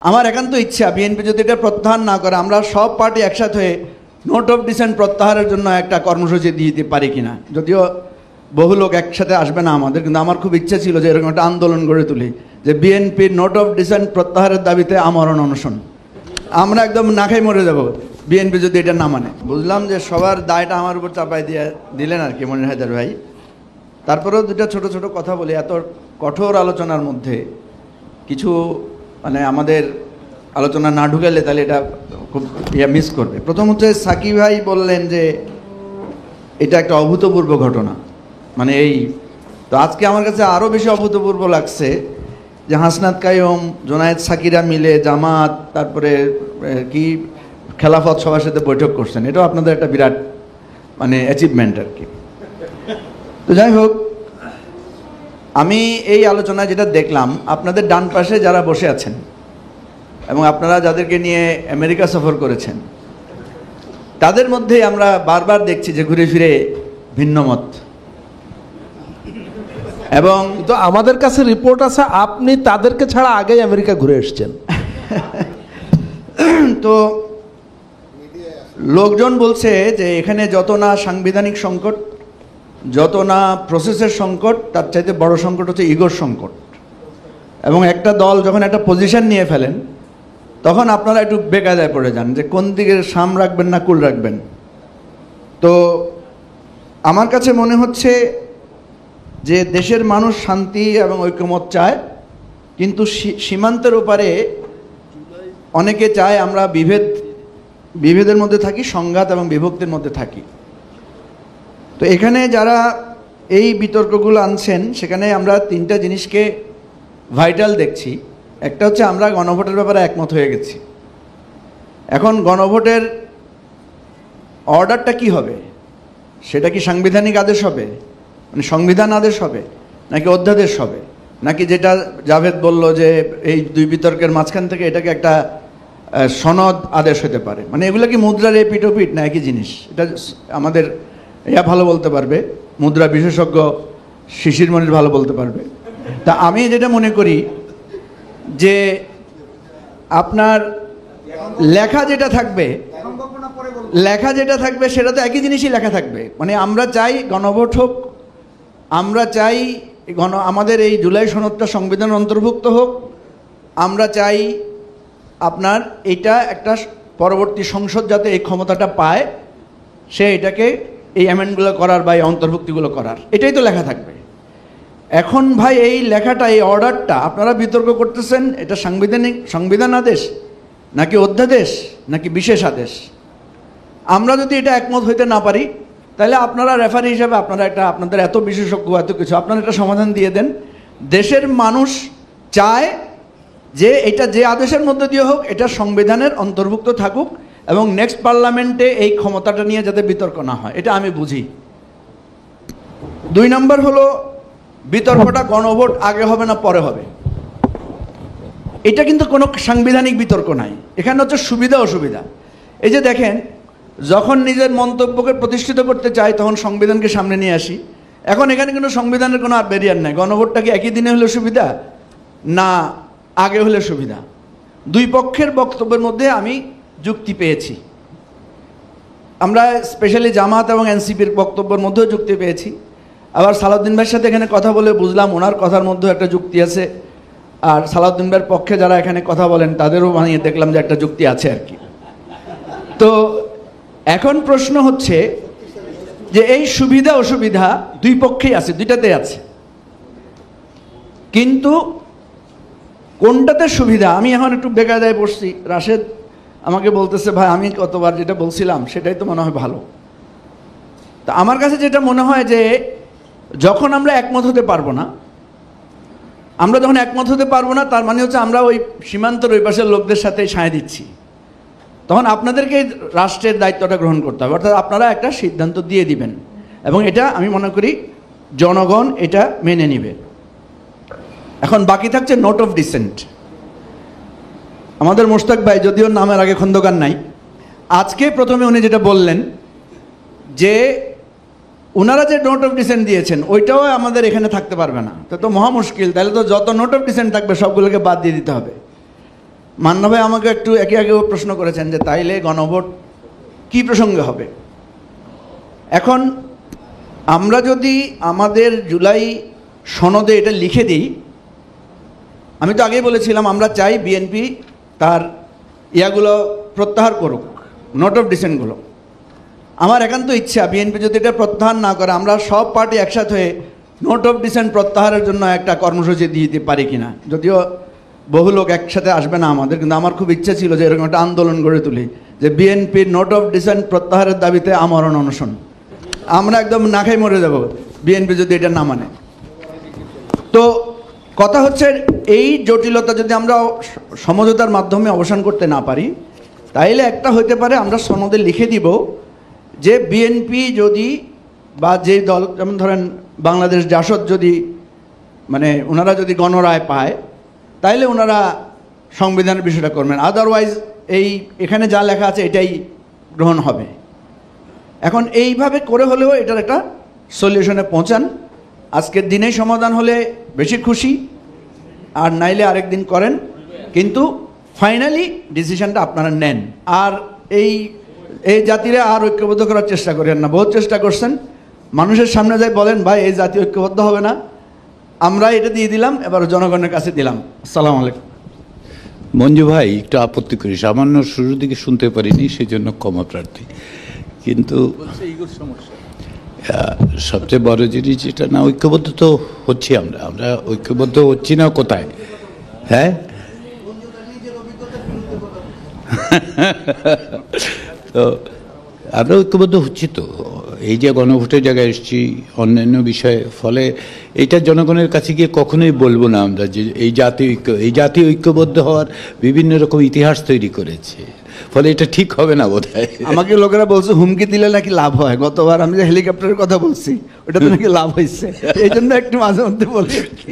আমার একান্ত ইচ্ছা বিএনপি যদি এটা প্রত্যাহার না করে আমরা সব পার্টি একসাথে হয়ে নোট অফ ডিসেন্ট প্রত্যাহারের জন্য একটা কর্মসূচি দিয়ে দিতে পারি কিনা। যদিও বহু লোক একসাথে আসবে না আমাদের, কিন্তু আমার খুব ইচ্ছা ছিল যে এরকম একটা আন্দোলন গড়ে তুলি যে বিএনপির নোট অফ ডিসেন্ট প্রত্যাহারের দাবিতে আমরণ অনশন। আমরা একদম না খাই মরে যাব বিএনপি যদি এটা না মানে। বুঝলাম যে সবার দায়টা আমার উপর চাপাই দিলেন আর কি মনির হায়দার ভাই। তারপরেও দুটা ছোট ছোট কথা বলি। এত কঠোর আলোচনার মধ্যে কিছু মানে আমাদের আলোচনা না ঢুকালে তাহলে এটা খুব মিস করবে। প্রথম হচ্ছে সাকিব ভাই বললেন যে এটা একটা অভূতপূর্ব ঘটনা, মানে এই তো আজকে আমার কাছে আরও বেশি অভূতপূর্ব লাগছে যে হাসনাত কাইয়ুম, জোনায়েদ সাকিরা মিলে জামাত তারপরে কি খেলাফত সবার সাথে বৈঠক করছেন। এটাও আপনাদের একটা বিরাট মানে অ্যাচিভমেন্ট আর কি। তো যাই হোক, আমি এই আলোচনায় যেটা দেখলাম, আপনাদের ডান পাশে যারা বসে আছেন এবং আপনারা যাদেরকে নিয়ে আমেরিকা সফর করেছেন তাদের মধ্যে আমরা বারবার দেখছি যে ঘুরে ফিরে ভিন্নমত। এবং তো আমাদের কাছে রিপোর্ট আছে আপনি তাদেরকে ছাড়া আগেই আমেরিকা ঘুরে এসেছেন। তো লোকজন বলছে যে এখানে যত না সাংবিধানিক সংকট, যত না প্রসেসের সংকট, তার চাইতে বড় সংকট হচ্ছে ইগোর সংকট। এবং একটা দল যখন একটা পজিশন নিয়ে ফেলেন তখন আপনারা একটু বেকায়দায় পড়ে যান যে কোন দিকে সাম রাখবেন না কুল রাখবেন। তো আমার কাছে মনে হচ্ছে যে দেশের মানুষ শান্তি এবং ঐক্যমত চায়, কিন্তু সীমান্তের ওপারে অনেকে চায় আমরা বিভেদের মধ্যে থাকি, সংঘাত এবং বিভক্তির মধ্যে থাকি। তো এখানে যারা এই বিতর্কগুলো আনছেন সেখানে আমরা তিনটা জিনিসকে ভাইটাল দেখছি। একটা হচ্ছে আমরা গণভোটের ব্যাপারে একমত হয়ে গেছি। এখন গণভোটের অর্ডারটা কি হবে? সেটা কি সাংবিধানিক আদেশ হবে, মানে সংবিধান আদেশ হবে, নাকি অধ্যাদেশ হবে, নাকি যেটা জাভেদ বলল যে এই দুই বিতর্কের মাঝখান থেকে এটাকে একটা সনদ আদেশ হতে পারে। মানে এগুলো কি মুদ্রার এপিঠ ওপিঠ না একই জিনিস? এটা আমাদের ইয়া ভালো বলতে পারবে, মুদ্রা বিশেষজ্ঞ শিশির মনির ভালো বলতে পারবে। তা আমি যেটা মনে করি যে আপনার লেখা যেটা থাকবে সেটা তো একই জিনিসই লেখা থাকবে। মানে আমরা চাই গণভোট হোক, আমরা চাই আমাদের এই জুলাই সনদটা সংবিধান অন্তর্ভুক্ত হোক, আমরা চাই আপনার এটা একটা পরবর্তী সংসদ যাতে এই ক্ষমতাটা পায়, সে এটাকে এই অ্যামেন্ডগুলো করার বা এই অন্তর্ভুক্তিগুলো করার, এটাই তো লেখা থাকবে। এখন ভাই এই লেখাটা, এই অর্ডারটা আপনারা বিতর্ক করতেছেন, এটা সংবিধান আদেশ নাকি অধ্যাদেশ নাকি বিশেষ আদেশ? আমরা যদি এটা একমত হইতে না পারি তাহলে আপনারা রেফারি হিসাবে আপনাদের এত বিশেষজ্ঞ এত কিছু, আপনারা এটা সমাধান দিয়ে দেন। দেশের মানুষ চায় যে এটা যে আদেশের মধ্যে দিয়ে হোক এটা সংবিধানের অন্তর্ভুক্ত থাকুক এবং নেক্সট পার্লামেন্টে এই ক্ষমতাটা নিয়ে যাতে বিতর্ক না হয়, এটা আমি বুঝি। 2 নম্বর হলো বিতর্কটা গণভোট আগে হবে না পরে হবে, এটা কিন্তু কোনো সাংবিধানিক বিতর্ক নাই। এখানে হচ্ছে সুবিধা অসুবিধা। এই যে দেখেন, যখন নিজের মন্তব্যকে প্রতিষ্ঠিত করতে চাই তখন সংবিধানকে সামনে নিয়ে আসি। এখন এখানে কিন্তু সংবিধানের কোনো আর ব্যারিয়ার নাই। গণভোটটা কি একই দিনে হলে সুবিধা না আগে হলে সুবিধা? দুই পক্ষের বক্তব্যের মধ্যে আমি যুক্তি পেয়েছি। আমরা স্পেশালি জামাত এবং এনসিপির বক্তব্যের মধ্যেও যুক্তি পেয়েছি। আবার সালাউদ্দিন ভাইয়ের সাথে এখানে কথা বলে বুঝলাম ওনার কথার মধ্যেও একটা যুক্তি আছে, আর সালাউদ্দিন ভাইয়ের পক্ষে যারা এখানে কথা বলেন তাদেরও বানিয়ে দেখলাম যে একটা যুক্তি আছে আর কি। তো এখন প্রশ্ন হচ্ছে যে এই সুবিধা অসুবিধা দুই পক্ষেই আছে, দুইটাতে আছে, কিন্তু কোনটাতে সুবিধা? আমি এখন একটু বেকায়দায় পড়ছি। রাশেদ আমাকে বলতেছে, ভাই আমি কতবার যেটা বলছিলাম সেটাই তো মনে হয় ভালো। তা আমার কাছে যেটা মনে হয় যে যখন আমরা একমত হতে পারবো না, তার মানে হচ্ছে আমরা ওই সীমান্তের ওই পাশের লোকদের সাথে সায় দিচ্ছি। তখন আপনাদেরকে রাষ্ট্রের দায়িত্বটা গ্রহণ করতে হবে, অর্থাৎ আপনারা একটা সিদ্ধান্ত দিয়ে দিবেন এবং এটা আমি মনে করি জনগণ এটা মেনে নিবে। এখন বাকি থাকছে নোট অফ ডিসেন্ট। আমাদের মোশতাক ভাই, যদিও নামের আগে খন্দকার নাই, আজকে প্রথমে উনি যেটা বললেন যে ওনারা যে নোট অফ ডিসেন্ট দিয়েছেন ওইটাও আমাদের এখানে থাকতে পারবে না। তো মহা মুশকিল, তাহলে তো যত নোট অফ ডিসেন্ট থাকবে সবগুলোকে বাদ দিয়ে দিতে হবে। মান্না ভাই আমাকে একটু একে একে প্রশ্ন করেছেন যে তাইলে গণভোট কি প্রসঙ্গে হবে। এখন আমরা যদি আমাদের জুলাই সনদে এটা লিখে দিই, আমি তো আগেই বলেছিলাম আমরা চাই বিএনপি তার ইয়াগুলো প্রত্যাহার করুক, নোট অফ ডিসেন্টগুলো। আমার একান্ত ইচ্ছা বিএনপি যদি এটা প্রত্যাহার না করে আমরা সব পার্টি একসাথে হয়ে নোট অফ ডিসেন্ট প্রত্যাহারের জন্য একটা কর্মসূচি দিয়ে দিতে পারি কিনা। যদিও বহু লোক একসাথে আসবে না আমাদের, কিন্তু আমার খুব ইচ্ছা ছিল যে এরকম একটা আন্দোলন গড়ে তুলি যে বিএনপির নোট অফ ডিসেন্ট প্রত্যাহারের দাবিতে আমরণ অনশন। আমরা একদম না খাই মরে যাব বিএনপি যদি এটা না মানে। তো কথা হচ্ছে এই জটিলতা যদি আমরা সমঝোতার মাধ্যমে অবসান করতে না পারি, তাইলে একটা হইতে পারে আমরা সনদে লিখে দিব যে বিএনপি যদি বা যে দল, যেমন ধরেন বাংলাদেশ জাসদ যদি মানে ওনারা যদি গণরায় পায় তাইলে ওনারা সংবিধানের বিষয়টা করবেন, আদারওয়াইজ এখানে যা লেখা আছে এটাই গ্রহণ হবে। এখন এইভাবে করে হলেও এটার একটা সলিউশনে পৌঁছান। আজকের দিনেই সমাধান হলে বেশি খুশি, আর নাইলে আরেক দিন করেন, কিন্তু ফাইনালি ডিসিশনটা আপনারা নেন। আর এই জাতিরে আর ঐক্যবদ্ধ করার চেষ্টা করেন না। বহুত চেষ্টা করছেন, মানুষের সামনে যাই বলেন ভাই এই জাতি ঐক্যবদ্ধ হবে না, আমরা এটা দিয়ে দিলাম, এবার জনগণের কাছে দিলাম। আসসালামু আলাইকুম। মঞ্জু ভাই একটু আপত্তি করি, সামান্য শুরুর দিকে শুনতে পারিনি, সেই জন্য ক্ষমা প্রার্থী। কিন্তু সবচেয়ে বড় জিনিস যেটা না, ঐক্যবদ্ধ তো হচ্ছি আমরা ঐক্যবদ্ধ হচ্ছি না কোথায়? হ্যাঁ, তো আমরা ঐক্যবদ্ধ হচ্ছি তো এই যে গণভোটের জায়গায় এসেছি, অন্যান্য বিষয়ে। ফলে এইটা জনগণের কাছে গিয়ে কখনোই বলবো না আমরা যে এই জাতি ঐক্যবদ্ধ হওয়ার বিভিন্ন রকম ইতিহাস তৈরি করেছে, ফলে এটা ঠিক হবে না বোধ হয়। আমাকে লোকেরা বলছে হুমকি দিলে নাকি লাভ হয়। গতবার আমি যে হেলিকপ্টারের কথা বলছি ওটা তো নাকি লাভ হয়েছে, এই জন্য একটু মাঝে মধ্যে বলি আর কি।